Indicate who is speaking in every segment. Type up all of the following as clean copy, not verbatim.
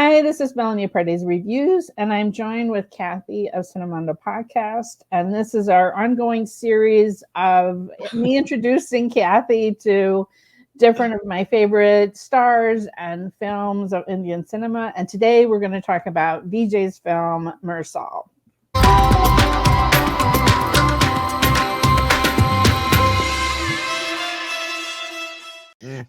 Speaker 1: Hi, this is Melanie of Pardesi Reviews, and I'm joined with Kathy of CinemondoPodcast. And this is our ongoing series of me introducing Kathy to different of my favorite stars and films of Indian cinema. And today we're going to talk about Vijay's film, Mersal.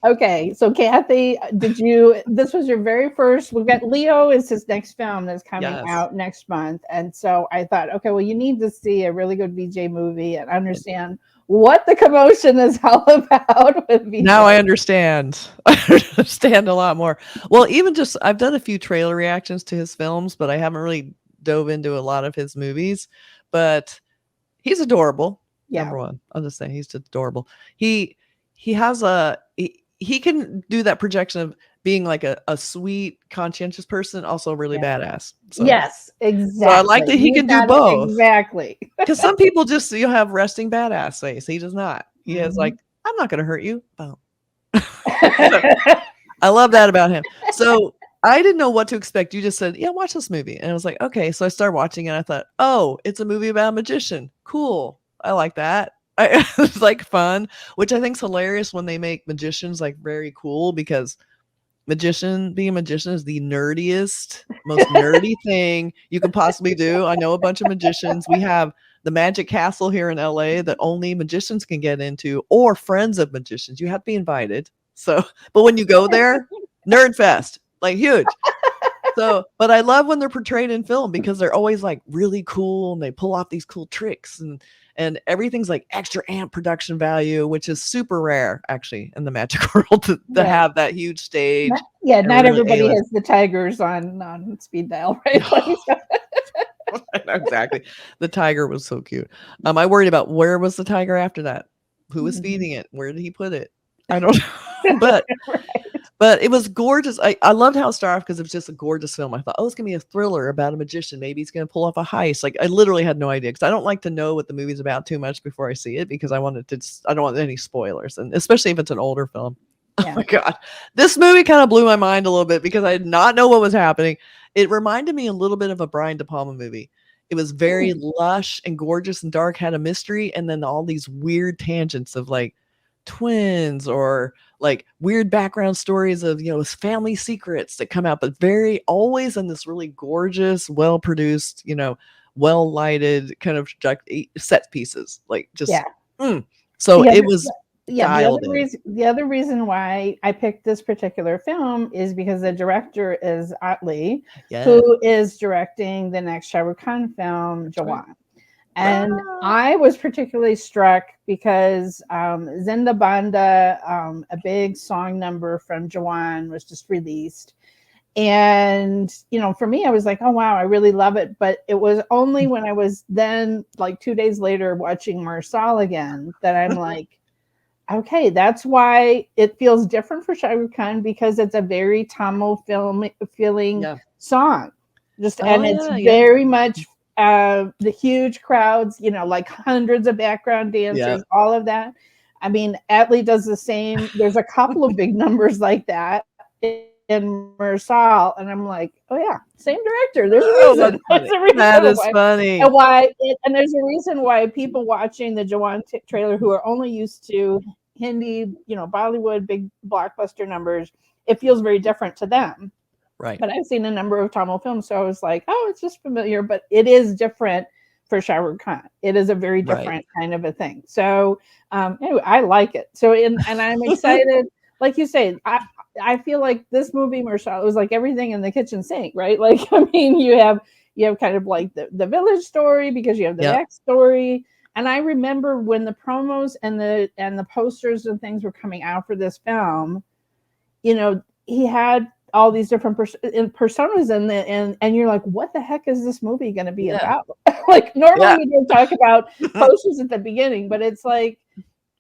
Speaker 1: Okay, so Kathy, this was your very first, we've got Leo is his next film that's coming out next month. And so I thought, okay, well, you need to see a really good Vijay movie and understand what the commotion is all about with Vijay.
Speaker 2: Now I understand. I understand a lot more. Well, even just, I've done a few trailer reactions to his films, but I haven't really dove into a lot of his movies. But he's adorable. Yeah. Number one, I'll just say he's adorable. He has he can do that projection of being like a sweet, conscientious person, also really badass.
Speaker 1: So, yes, exactly.
Speaker 2: So I like that he can do both.
Speaker 1: Exactly.
Speaker 2: Because some people just, you'll have resting badass face. He does not. He has like, I'm not going to hurt you. Boom. I love that about him. So I didn't know what to expect. You just said, yeah, watch this movie. And I was like, okay. So I started watching it. And I thought, oh, it's a movie about a magician. Cool. I like that. It's like fun, which I think is hilarious when they make magicians like very cool, because being a magician is the nerdiest, most nerdy thing you can possibly do. I know a bunch of magicians. We have the Magic Castle here in LA that only magicians can get into, or friends of magicians. You have to be invited. So, but when you go there, nerd fest, like huge. So, but I love when they're portrayed in film because they're always like really cool and they pull off these cool tricks and everything's like extra amp production value, which is super rare actually in the magic world to have that huge stage.
Speaker 1: Not everybody has the tigers on speed dial, right?
Speaker 2: Exactly. The tiger was so cute. I worried about where was the tiger after that? Who was feeding it? Where did he put it? I don't know. But But it was gorgeous. I loved how it started off because it was just a gorgeous film. I thought, oh, it's going to be a thriller about a magician. Maybe he's going to pull off a heist. Like, I literally had no idea because I don't like to know what the movie's about too much before I see it because I don't want any spoilers. And especially if it's an older film. Yeah. Oh my God. This movie kind of blew my mind a little bit because I did not know what was happening. It reminded me a little bit of a Brian De Palma movie. It was very lush and gorgeous and dark, had a mystery, and then all these weird tangents of like twins or like weird background stories of, family secrets that come out, but very always in this really gorgeous, well-produced, well lighted kind of set pieces, like just, So it was
Speaker 1: the other reason why I picked this particular film is because the director is Atlee, who is directing the next Shah Rukh Khan film, Jawan. Right. And I was particularly struck because Zinda Banda, a big song number from Jawan, was just released. And, for me, I was like, oh, wow, I really love it. But it was only when I was then, like 2 days later, watching Mersal again that I'm like, okay, that's why it feels different for Shah Rukh Khan, because it's a very Tamil feeling song. It's very much the huge crowds, like hundreds of background dancers, all of that. I mean, Atlee does the same. There's a couple of big numbers like that in Mersal, and I'm like, oh yeah, same director. There's a reason.
Speaker 2: That is funny.
Speaker 1: And there's a reason why people watching the Jawan trailer who are only used to Hindi, Bollywood, big blockbuster numbers, it feels very different to them.
Speaker 2: Right.
Speaker 1: But I've seen a number of Tamil films, so I was like, oh, it's just familiar, but it is different for Shah Rukh Khan. It is a very different kind of a thing. So anyway, I like it. So and I'm excited. Like you say, I feel like this movie, Mersal, it was like everything in the kitchen sink, right? Like, I mean, you have kind of like the village story because you have the backstory. And I remember when the promos and the posters and things were coming out for this film, he had all these different personas and you're like, what the heck is this movie going to be about? Like normally we don't talk about posters at the beginning, but it's like,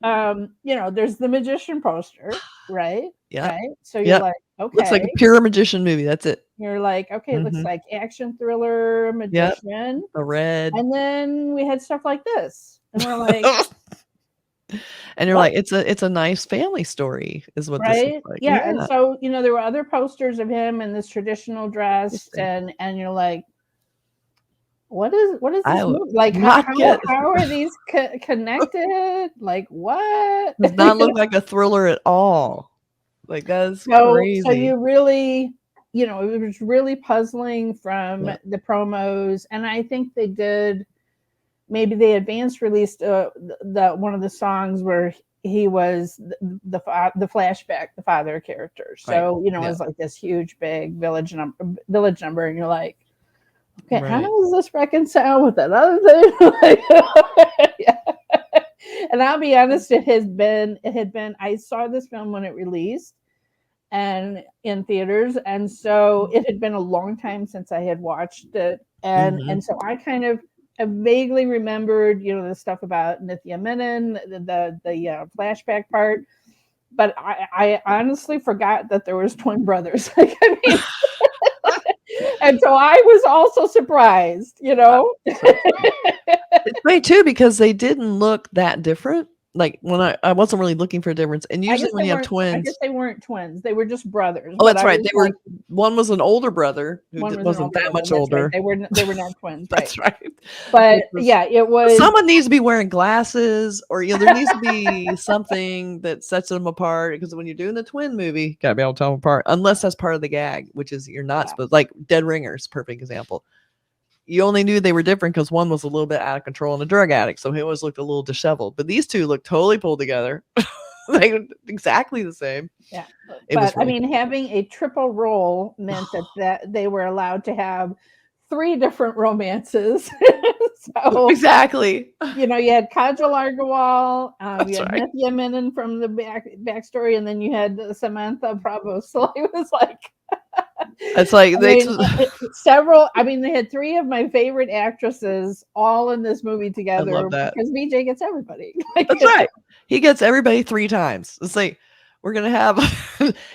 Speaker 1: there's the magician poster, right?
Speaker 2: Yeah.
Speaker 1: Right. So you're like, okay.
Speaker 2: Looks like a pure magician movie. That's it.
Speaker 1: You're like, okay, it looks like action thriller, magician.
Speaker 2: The red.
Speaker 1: And then we had stuff like this. And we're like,
Speaker 2: And you're like, it's a nice family story, is what this looks like.
Speaker 1: Yeah. And so, there were other posters of him in this traditional dress, and you're like, what is this movie? Like, how are these connected? Like, what?
Speaker 2: Does not look like a thriller at all. Like, that's crazy.
Speaker 1: So you really, it was really puzzling from the promos, and I think they did. Maybe they advanced released the one of the songs where he was the flashback, the father character. So it was like this huge big village number, and you're like, okay, how does this reconcile with that other thing? And I'll be honest, it had been. I saw this film when it released and in theaters, and so it had been a long time since I had watched it, and so I kind of vaguely remembered, the stuff about Nithya Menen, the flashback part, but I honestly forgot that there was twin brothers. Like, I mean, and so I was also surprised,
Speaker 2: It's great too, because they didn't look that different. Like, when I wasn't really looking for a difference, and usually when you have twins,
Speaker 1: I guess they weren't twins; they were just brothers.
Speaker 2: Oh, that's right. They were. One was an older brother who wasn't that much older.
Speaker 1: Right. They were not twins.
Speaker 2: That's right.
Speaker 1: But it was.
Speaker 2: Someone needs to be wearing glasses, or there needs to be something that sets them apart. Because when you're doing the twin movie, you gotta be able to tell them apart. Unless that's part of the gag, which is you're not supposed. Like Dead Ringers, perfect example. You only knew they were different because one was a little bit out of control and a drug addict, so he always looked a little disheveled. But these two looked totally pulled together. Like, exactly the same.
Speaker 1: Yeah. But I mean, having a triple role meant that they were allowed to have 3 different romances. So,
Speaker 2: exactly.
Speaker 1: You had Kajal Aggarwal, you had Nithya Menen from the backstory, and then you had Samantha Prabhu. So it was like,
Speaker 2: it's like
Speaker 1: several. I mean, they had 3 of my favorite actresses all in this movie together.
Speaker 2: I love that.
Speaker 1: Because Vijay gets everybody.
Speaker 2: That's right. He gets everybody 3 times. It's like, we're gonna have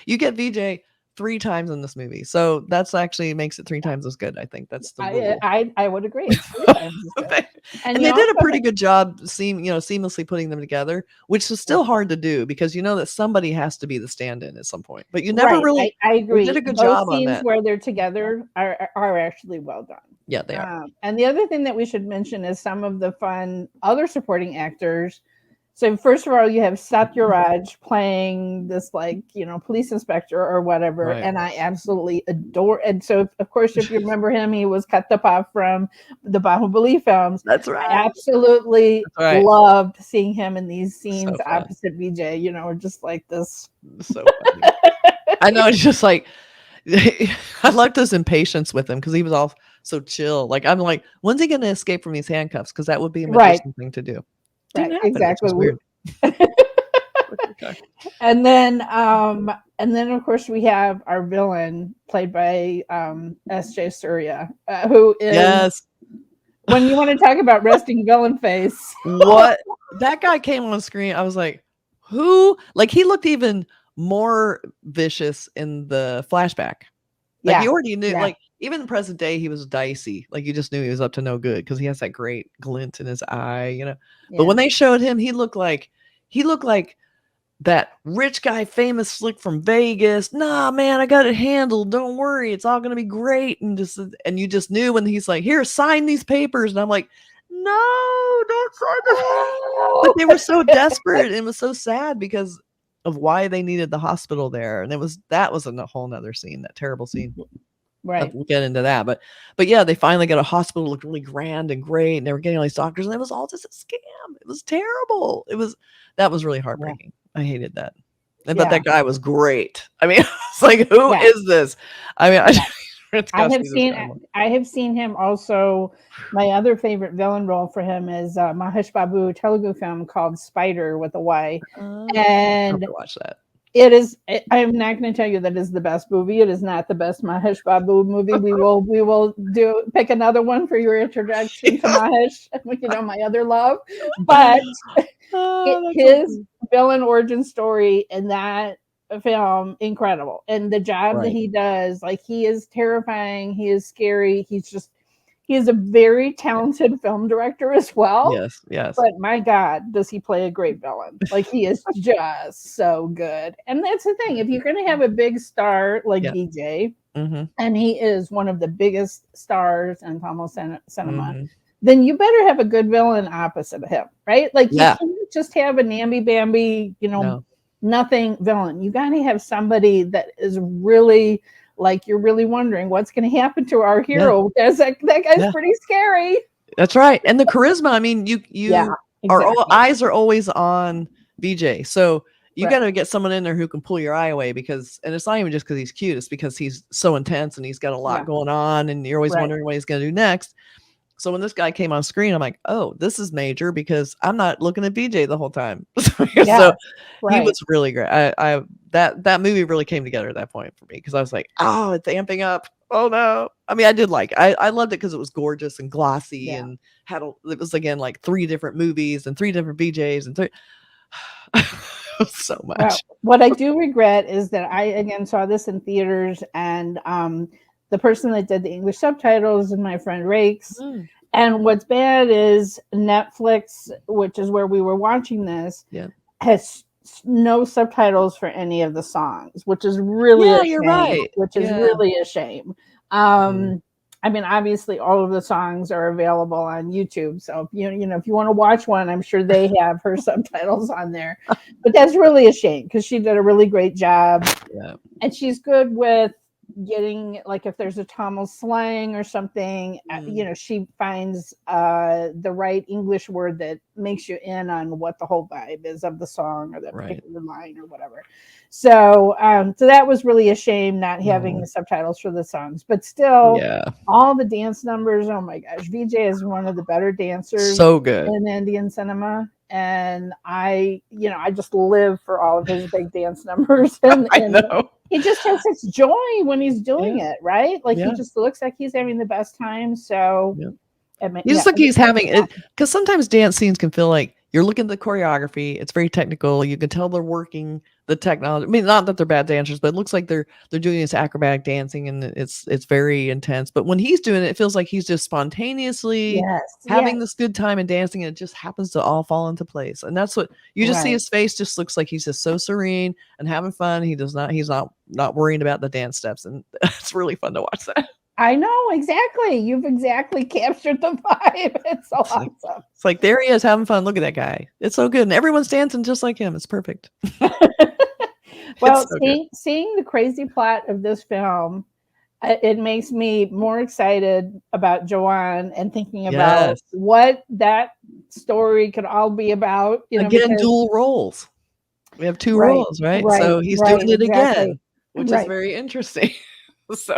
Speaker 2: you get Vijay 3 times in this movie, so that's actually makes it 3 times as good. I think that's the rule.
Speaker 1: I would agree. It's 3 times as good.
Speaker 2: And they did a pretty good job seamlessly putting them together, which is still hard to do, because that somebody has to be the stand-in at some point. But you never really.
Speaker 1: I agree.
Speaker 2: Did a good job on that.
Speaker 1: Where they're together are actually well done.
Speaker 2: Yeah, they are.
Speaker 1: And the other thing that we should mention is some of the fun other supporting actors. So first of all, you have Sathyaraj playing this police inspector or whatever, and I absolutely adore. And so, of course, if you remember him, he was Kattappa from the Bahubali films.
Speaker 2: That's right.
Speaker 1: I absolutely loved seeing him in these scenes opposite Vijay. Or just like this.
Speaker 2: So funny. I know, it's just like I liked his impatience with him, because he was all so chill. Like, I'm like, when's he going to escape from these handcuffs? Because that would be a magician thing to do.
Speaker 1: Right, exactly.
Speaker 2: Weird.
Speaker 1: And then of course we have our villain played by S.J. Suryah, who is when you want to talk about resting villain face.
Speaker 2: What that guy came on screen, I was like, who? Like, he looked even more vicious in the flashback. Like, you already knew. Like, even in present day, he was dicey. Like, you just knew he was up to no good, because he has that great glint in his eye, But when they showed him, he looked like that rich guy, famous slick from Vegas. Nah, man, I got it handled. Don't worry, it's all gonna be great. And you just knew when he's like, here, sign these papers. And I'm like, no, don't sign them. But they were so desperate, and it was so sad because of why they needed the hospital there. And that was a whole nother scene, that terrible scene.
Speaker 1: Right.
Speaker 2: We'll get into that. But yeah, they finally got a hospital, looked really grand and great, and they were getting all these doctors, and it was all just a scam. It was terrible. That was really heartbreaking. I hated that. But that guy was great. I mean, it's like, who is this? I mean, I have seen him also. My other favorite villain role for him is Mahesh Babu Telugu film called Spider with a Y. And watch that.
Speaker 1: It is. I'm not going to tell you that is the best movie. It is not the best Mahesh Babu movie. We will pick another one for your introduction to Mahesh. My other love. But his villain origin story in that film, incredible, and the job that he does, like, he is terrifying. He is scary. He's he is a very talented film director as well.
Speaker 2: Yes.
Speaker 1: But my God, does he play a great villain? Like, he is just so good. And that's the thing. If you're going to have a big star like Vijay, and he is one of the biggest stars in Tamil cinema, then you better have a good villain opposite of him, right? Like, you can't just have a namby-bamby, nothing villain. You got to have somebody that is really, like, you're really wondering what's going to happen to our hero. Because that guy's pretty scary.
Speaker 2: That's right. And the charisma, I mean, our eyes are always on Vijay. So you got to get someone in there who can pull your eye away, and it's not even just because he's cute. It's because he's so intense and he's got a lot going on, and you're always wondering what he's going to do next. So when this guy came on screen, I'm like, oh, this is major, because I'm not looking at Vijay the whole time. So he was really great. That movie really came together at that point for me, because I was like, oh, it's amping up. Oh no. I mean, I did I loved it because it was gorgeous and glossy and it was again like 3 different movies and 3 different BJs and 3 so much.
Speaker 1: Well, what I do regret is that I again saw this in theaters, and the person that did the English subtitles is my friend Rakes. And what's bad is Netflix, which is where we were watching this, has no subtitles for any of the songs, which is really a shame,
Speaker 2: you're right.
Speaker 1: Which is really a shame. I mean, obviously, all of the songs are available on YouTube. So if you want to watch one, I'm sure they have her subtitles on there. But that's really a shame, because she did a really great job.
Speaker 2: Yeah.
Speaker 1: And she's good with getting, like, if there's a Tamil slang or something, she finds the right English word that makes you in on what the whole vibe is of the song or that particular line or whatever. So that was really a shame not having the subtitles for the songs, but still all the dance numbers. Oh my gosh. Vijay is one of the better dancers in Indian cinema. And I just live for all of his big dance numbers. And
Speaker 2: I know.
Speaker 1: He just has such joy when he's doing it, right? Like, he just looks like he's having the best time. So
Speaker 2: you just look, he's having it, because sometimes dance scenes can feel like you're looking at the choreography. It's very technical. You can tell they're working the technology. I mean, not that they're bad dancers, but it looks like they're doing this acrobatic dancing, and it's very intense. But when he's doing it, it feels like he's just spontaneously having this good time and dancing, and it just happens to all fall into place. And that's what you just see. His face just looks like he's just so serene and having fun. He's not worrying about the dance steps, and it's really fun to watch that.
Speaker 1: I know, exactly. You've exactly captured the vibe. It's so awesome.
Speaker 2: It's like, there he is having fun. Look at that guy. It's so good. And everyone's dancing just like him. It's perfect.
Speaker 1: Well, seeing the crazy plot of this film, it makes me more excited about Jawan and thinking about what that story could all be about.
Speaker 2: Again, dual roles. We have 2 roles, right? So he's doing it again, which is very interesting. So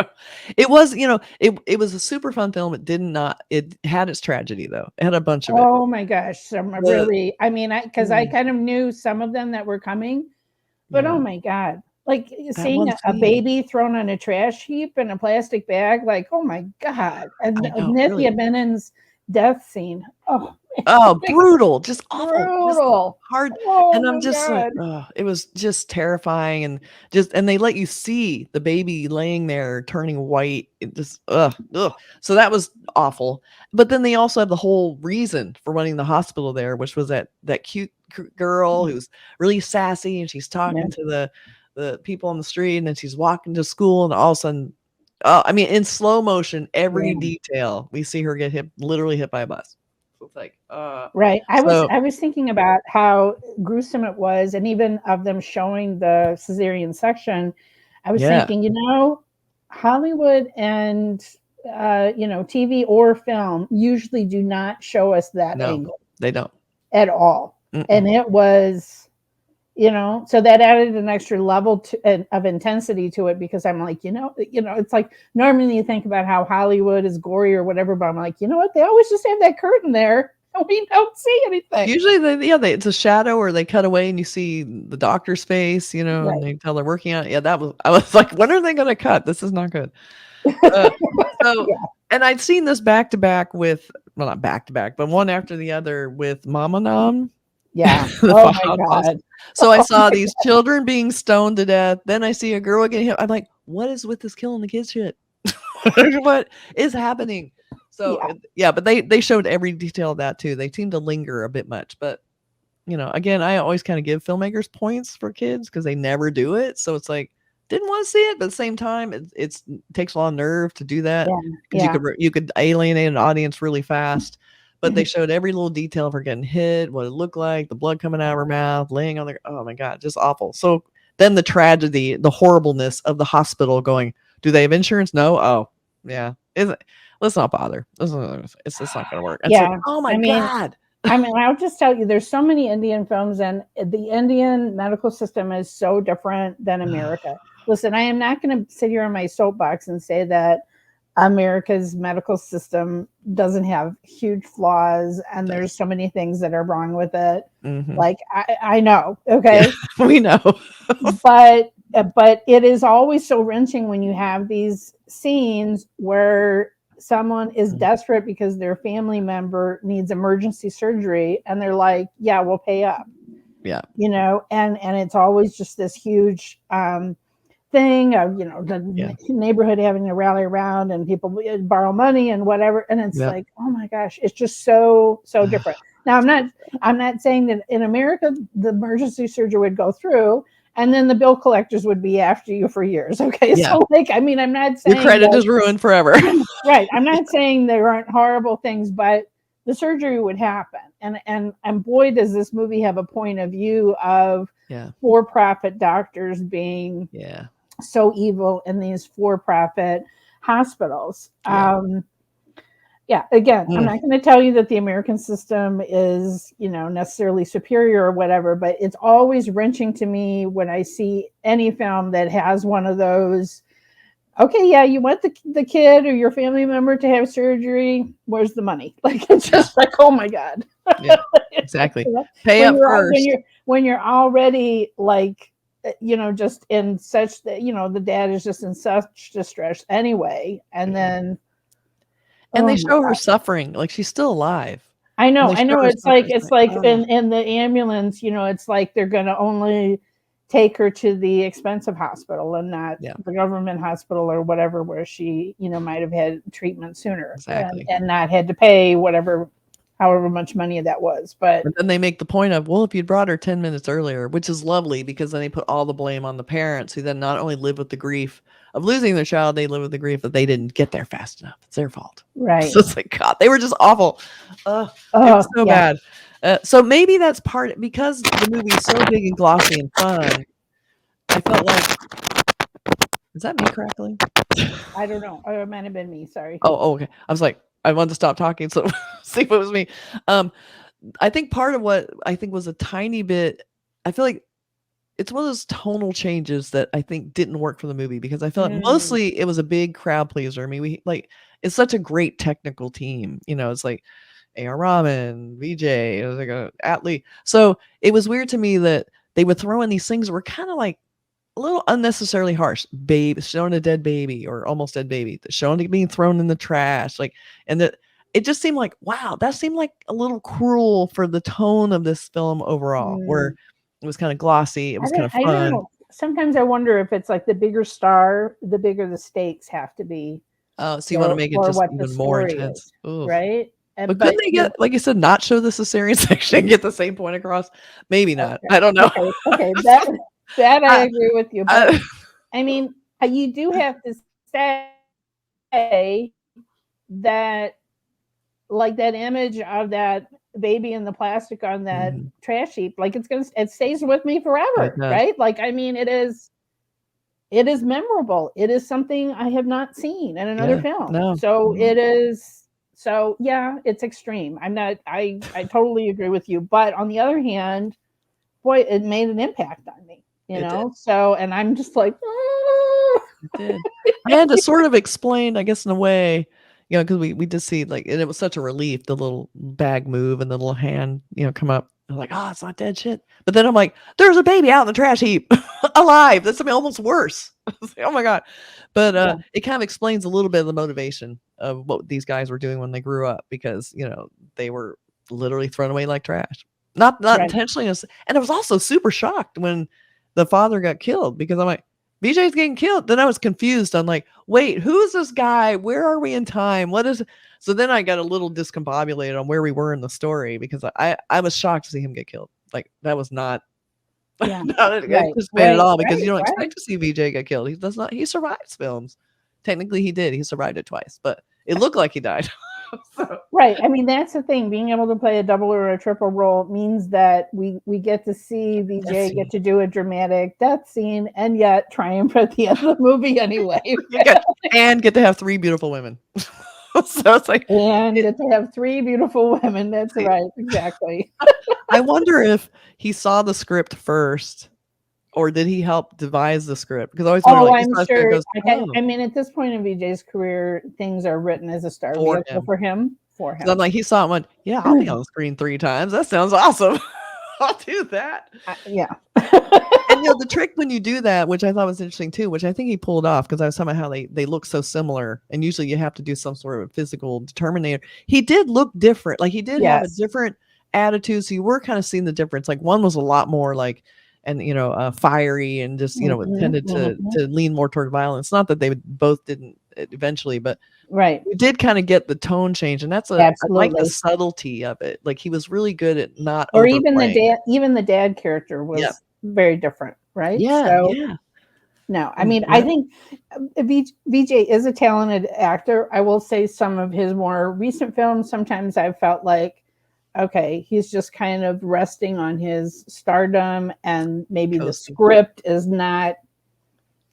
Speaker 2: it was, it was a super fun film. It had its tragedy, though. It had a bunch of it.
Speaker 1: Oh my gosh. Because I kind of knew some of them that were coming, but oh my God, like seeing a baby thrown on a trash heap in a plastic bag, like, oh my God. And Nithya Menen's death scene.
Speaker 2: Brutal, just awful,
Speaker 1: brutal,
Speaker 2: just hard. And I'm just like, it was just terrifying, and they let you see the baby laying there turning white. It just so that was awful. But then they also have the whole reason for running the hospital there, which was that cute girl who's really sassy, and she's talking to the people on the street, and then she's walking to school, and all of a sudden, in slow motion, every detail, we see her get literally hit by a bus. So it's like,
Speaker 1: right. I was thinking about how gruesome it was, and even of them showing the cesarean section. I was thinking, Hollywood and TV or film usually do not show us that angle.
Speaker 2: They don't
Speaker 1: at all. And it was, so that added an extra level of intensity to it, because I'm like, it's like, normally you think about how Hollywood is gory or whatever, but I'm like, you know what? They always just have that curtain there and we don't see anything.
Speaker 2: Usually it's a shadow, or they cut away and you see the doctor's face, and they tell they're working on it. Yeah, I was like, when are they going to cut? This is not good. And I'd seen this back to back with, well, not back to back, but one after the other with Mama Nam.
Speaker 1: Yeah. Oh my God.
Speaker 2: So I saw these children being stoned to death. Then I see a girl getting hit. I'm like, what is with this killing the kids shit? What is happening? So but they showed every detail of that too. They seem to linger a bit much, but again, I always kind of give filmmakers points for kids because they never do it. So it's like, didn't want to see it, but at the same time, it takes a lot of nerve to do that because you could alienate an audience really fast. But they showed every little detail of her getting hit, what it looked like, the blood coming out of her mouth, laying on the, oh my God, just awful. So then the tragedy, the horribleness of the hospital going, do they have insurance? No. Oh yeah. Let's not bother. It's just not going to work. It's like, oh my God.
Speaker 1: I mean, I'll just tell you, there's so many Indian films, and the Indian medical system is so different than America. Listen, I am not going to sit here on my soapbox and say that America's medical system doesn't have huge flaws and there's so many things that are wrong with it. Like, I know, okay?
Speaker 2: Yeah, we know.
Speaker 1: but it is always so wrenching when you have these scenes where someone is desperate because their family member needs emergency surgery and they're like, yeah, we'll pay up.
Speaker 2: Yeah.
Speaker 1: And it's always just this huge thing of, the neighborhood having to rally around and people borrow money and whatever. And it's like, oh my gosh, it's just so different. Now, I'm not saying that in America, the emergency surgery would go through and then the bill collectors would be after you for years. Okay. Yeah. So I'm not saying
Speaker 2: your credit is ruined forever.
Speaker 1: Right. I'm not saying there aren't horrible things, but the surgery would happen. And boy, does this movie have a point of view of for-profit doctors being so evil in these for-profit hospitals. Again, I'm not going to tell you that the American system is, necessarily superior or whatever, but it's always wrenching to me when I see any film that has one of those, okay, yeah, you want the kid or your family member to have surgery, where's the money? Like, it's just like, oh my God.
Speaker 2: Yeah, exactly. Pay up first.
Speaker 1: When you're already like, just in such that, the dad is just in such distress anyway. And then.
Speaker 2: And they show her suffering, like she's still alive.
Speaker 1: I know. It's like in the ambulance, it's like they're going to only take her to the expensive hospital and not the government hospital or whatever, where she, might have had treatment sooner and not had to pay however much money that was. But
Speaker 2: then they make the point of, well, if you'd brought her 10 minutes earlier, which is lovely because then they put all the blame on the parents who then not only live with the grief of losing their child, they live with the grief that they didn't get there fast enough. It's their fault.
Speaker 1: Right.
Speaker 2: So it's like, God, they were just awful. It was so bad. So maybe that's part, because the movie is so big and glossy and fun. I felt like, is that me crackling?
Speaker 1: I don't know. It might have been me. Sorry.
Speaker 2: Oh, okay. I was like, I wanted to stop talking, so see if it was me. I think part of what I think was a tiny bit, I feel like it's one of those tonal changes that I think didn't work for the movie, because I felt like mostly it was a big crowd pleaser. I mean, it's such a great technical team. It's like A.R. Rahman, Vijay, it was like Atlee. So it was weird to me that they would throw in these things that were kind of like a little unnecessarily harsh. Showing a dead baby or almost dead baby, showing it being thrown in the trash, and that it just seemed like, wow, that seemed like a little cruel for the tone of this film overall, where it was kind of glossy. It was kind of fun. I don't know.
Speaker 1: Sometimes I wonder if it's like the bigger star, the bigger the stakes have to be.
Speaker 2: Oh, so you want to make it just even more intense,
Speaker 1: right?
Speaker 2: But couldn't they get, like you said, not show the cesarean section and get the same point across? Maybe not.
Speaker 1: Okay.
Speaker 2: I don't know.
Speaker 1: Okay. That I agree with you. But I mean, you do have to say that, like, that image of that baby in the plastic on that trash heap, like it stays with me forever, right? Like, I mean, it is memorable. It is something I have not seen in another film. No. So it is. So yeah, it's extreme. I totally agree with you. But on the other hand, boy, it made an impact on me, So, and I'm just like,
Speaker 2: It did. I had to sort of explain, I guess, in a way, because we did see, like, and it was such a relief, the little bag move and the little hand, come up. I'm like, oh, it's not dead shit. But then I'm like, there's a baby out in the trash heap, alive. That's something almost worse. Like, oh my God. But it kind of explains a little bit of the motivation of what these guys were doing when they grew up, because, they were literally thrown away like trash. Not intentionally. And I was also super shocked when the father got killed, because I'm like, Vijay's getting killed. Then I was confused. I'm like, wait, who's this guy? Where are we in time? What is? So then I got a little discombobulated on where we were in the story because I was shocked to see him get killed. Like that was not not anticipated at all because you don't expect to see Vijay get killed. He does not. He survives films. Technically, he did. He survived it twice, but it looked like he died.
Speaker 1: So. Right. I mean, that's the thing. Being able to play a double or a triple role means that we get to see Vijay get to do a dramatic death scene and yet triumph at the end of the movie anyway.
Speaker 2: And get to have 3 beautiful women. So it's like,
Speaker 1: and get to have 3 beautiful women. That's right. Exactly.
Speaker 2: I wonder if he saw the script first. Or did he help devise the script? Because I always wonder, like,
Speaker 1: I'm sure. Goes, I mean, at this point in Vijay's career, things are written as a star vehicle for him. So
Speaker 2: I'm like, he saw it and went, yeah, I'll be on the screen 3 times. That sounds awesome. I'll do that.
Speaker 1: Yeah.
Speaker 2: And the trick when you do that, which I thought was interesting too, which I think he pulled off because I was talking about how they look so similar, and usually you have to do some sort of physical determinator. He did look different. Like he did have a different attitude. So you were kind of seeing the difference. Like one was a lot more like, and fiery and just tended to lean more toward violence. Not that they both didn't eventually, but you did kind of get the tone change, and that's I like the subtlety of it. Like he was really good at not
Speaker 1: or even the dad character was very different, right? No, I mean, I think Vijay is a talented actor. I will say some of his more recent films, sometimes I've felt like, okay, he's just kind of resting on his stardom, and maybe the script is not,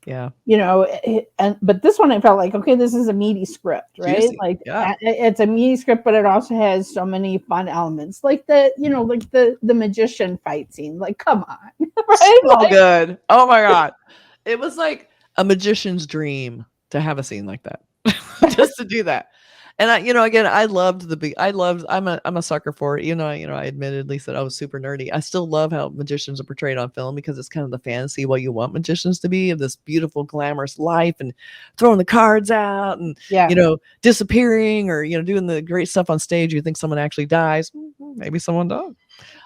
Speaker 1: but this one I felt like, okay, this is a meaty script, right? Juicy. Like it's a meaty script, but it also has so many fun elements, like the magician fight scene. Like, come on,
Speaker 2: right? So good. Oh my god, it was like a magician's dream to have a scene like that, just to do that. And again, I'm a sucker for it. I admittedly said I was super nerdy. I still love how magicians are portrayed on film because it's kind of the fantasy what you want magicians to be, of this beautiful, glamorous life and throwing the cards out and, disappearing or, doing the great stuff on stage. You think someone actually dies. Maybe someone does.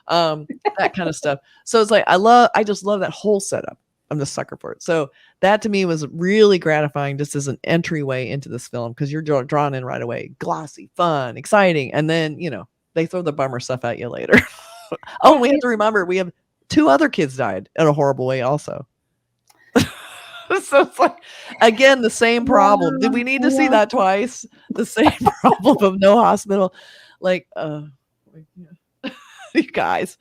Speaker 2: That kind of stuff. So it's like, I just love that whole setup. I'm the sucker for it. So that to me was really gratifying just as an entryway into this film because you're drawn in right away. Glossy, fun, exciting. And then, they throw the bummer stuff at you later. Oh, we have to remember we have 2 other kids died in a horrible way also. So it's like, again, the same problem. Did we need to see that twice? The same problem of no hospital. Like, you guys.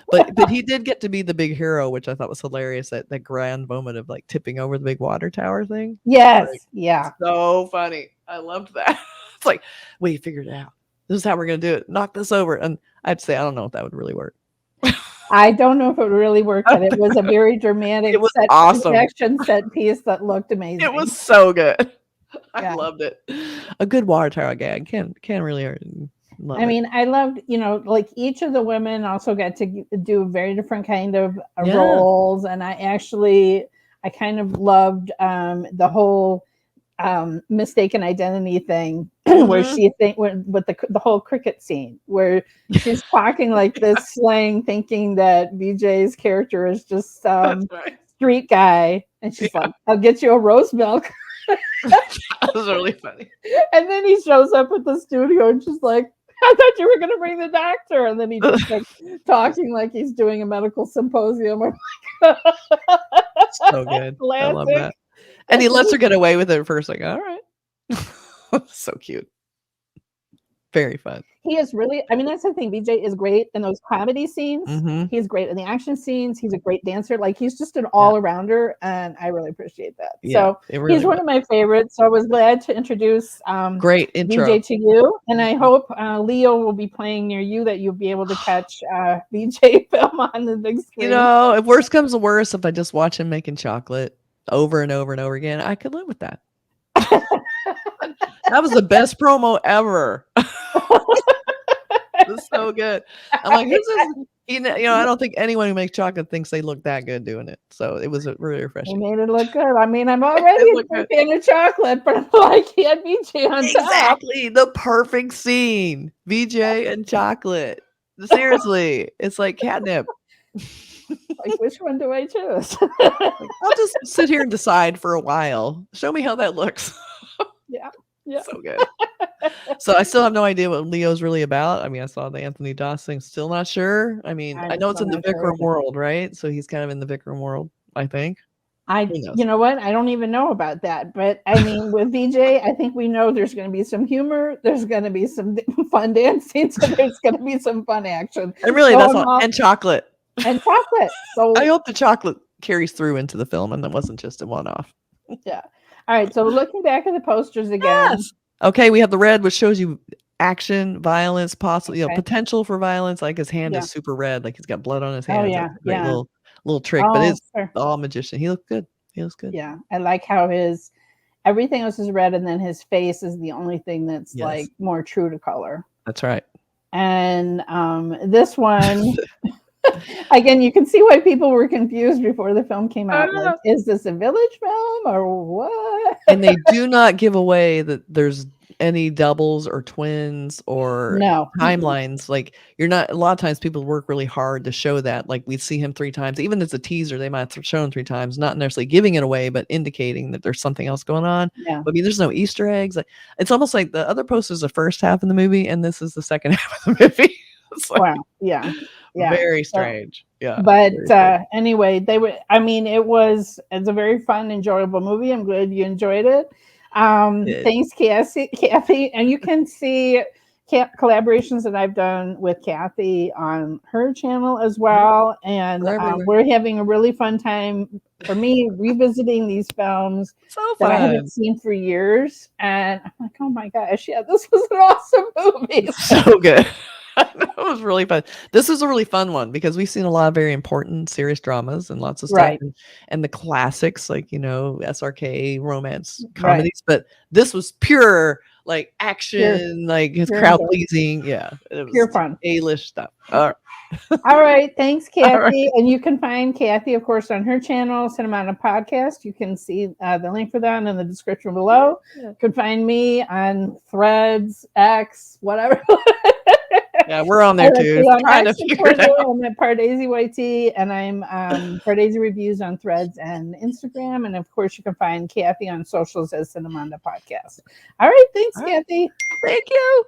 Speaker 2: But he did get to be the big hero, which I thought was hilarious. That grand moment of like tipping over the big water tower thing.
Speaker 1: Yes,
Speaker 2: so funny. I loved that. It's like, we figured it out. This is how we're gonna do it. Knock this over. And I'd say I don't know if that would really work.
Speaker 1: I don't know if it would really work, but it was a very dramatic,
Speaker 2: awesome
Speaker 1: action set piece that looked amazing.
Speaker 2: It was so good. I loved it. A good water tower gag can't really hurt.
Speaker 1: I mean, I loved, like each of the women also got to do very different kind of roles. And I kind of loved the whole mistaken identity thing where she with the whole cricket scene where she's talking like this slang, thinking that Vijay's character is just some street guy. And she's like, I'll get you a rose milk.
Speaker 2: That was really funny.
Speaker 1: And then he shows up at the studio and she's like, I thought you were going to bring the doctor. And then he just like talking like he's doing a medical symposium.
Speaker 2: So good. Classic. I love that. And he lets her get away with it at first. Like, all right. So cute. Very fun.
Speaker 1: He is really, I mean, that's the thing. Vijay is great in those comedy scenes. Mm-hmm. He's great in the action scenes. He's a great dancer. Like, he's just an all-arounder, and I really appreciate that. Yeah, so he's one of my favorites. So I was glad to introduce
Speaker 2: great intro.
Speaker 1: Vijay to you. And I hope Leo will be playing near you, that you'll be able to catch Vijay film on the big screen.
Speaker 2: If worse comes to worse, if I just watch him making chocolate over and over and over again, I could live with that. That was the best promo ever. It was so good. I'm like, this is, I don't think anyone who makes chocolate thinks they look that good doing it. So it was really refreshing.
Speaker 1: He made it look good. I mean, I'm already a fan of chocolate, but I'm like, he had Vijay on top.
Speaker 2: Exactly. The perfect scene. Vijay and chocolate. Seriously. It's like catnip.
Speaker 1: Like, which one do I choose?
Speaker 2: I'll just sit here and decide for a while. Show me how that looks.
Speaker 1: Yeah.
Speaker 2: So good. So I still have no idea what Leo's really about. I mean, I saw the Anthony Doss thing. Still not sure. I mean, I know it's in the Vikram world, right? So he's kind of in the Vikram world, I think.
Speaker 1: You know what? I don't even know about that. But I mean, with Vijay, I think we know there's going to be some humor. There's going to be some fun dancing. So there's going to be some fun action.
Speaker 2: And really, that's all. And chocolate.
Speaker 1: And chocolate. So
Speaker 2: I hope the chocolate carries through into the film and that wasn't just a one-off.
Speaker 1: Yeah. All right. So looking back at the posters again.
Speaker 2: Yes. Okay, we have the red, which shows you action, violence, possibly, potential for violence. Like his hand is super red, like he's got blood on his hand.
Speaker 1: Oh yeah,
Speaker 2: That's a great little trick, but it's all magician. He looked good. He looks good.
Speaker 1: Yeah, I like how everything else is red, and then his face is the only thing that's like more true to color.
Speaker 2: That's right.
Speaker 1: And this one, again, you can see why people were confused before the film came out. Like, is this a Village film or what?
Speaker 2: And they do not give away that there's any doubles or twins or timelines. Like, you're not, a lot of times people work really hard to show that. Like, we see him 3 times, even as a teaser, they might have shown 3 times, not necessarily giving it away, but indicating that there's something else going on.
Speaker 1: Yeah.
Speaker 2: I mean, there's no Easter eggs. Like, it's almost like the other poster is the first half of the movie, and this is the second half of the movie. Like,
Speaker 1: wow. Yeah.
Speaker 2: Very strange.
Speaker 1: Yeah. But anyway, it's a very fun, enjoyable movie. I'm glad you enjoyed it. Thanks, Kathy. And you can see collaborations that I've done with Kathy on her channel as well. And we're having a really fun time, for me, revisiting these films that I haven't seen for years. And I'm like, oh my gosh, yeah, this was an awesome movie.
Speaker 2: So good. It was really fun. This was a really fun one because we've seen a lot of very important, serious dramas and lots of stuff, and the classics like SRK romance comedies. But this was pure like action, like his crowd pleasing. Yeah, it was
Speaker 1: pure fun,
Speaker 2: A-list stuff. All
Speaker 1: right, thanks, Kathy. And you can find Kathy, of course, on her channel, CinemondoPodcast. You can see the link for that in the description below. You can find me on Threads, X, whatever.
Speaker 2: Yeah, we're on there too. Trying to figure it out.
Speaker 1: I'm at Pardesi YT, and I'm Pardesi Reviews on Threads and Instagram. And of course, you can find Kathy on socials as CinemondoPodcast. All right, thanks, Kathy.
Speaker 2: Thank you.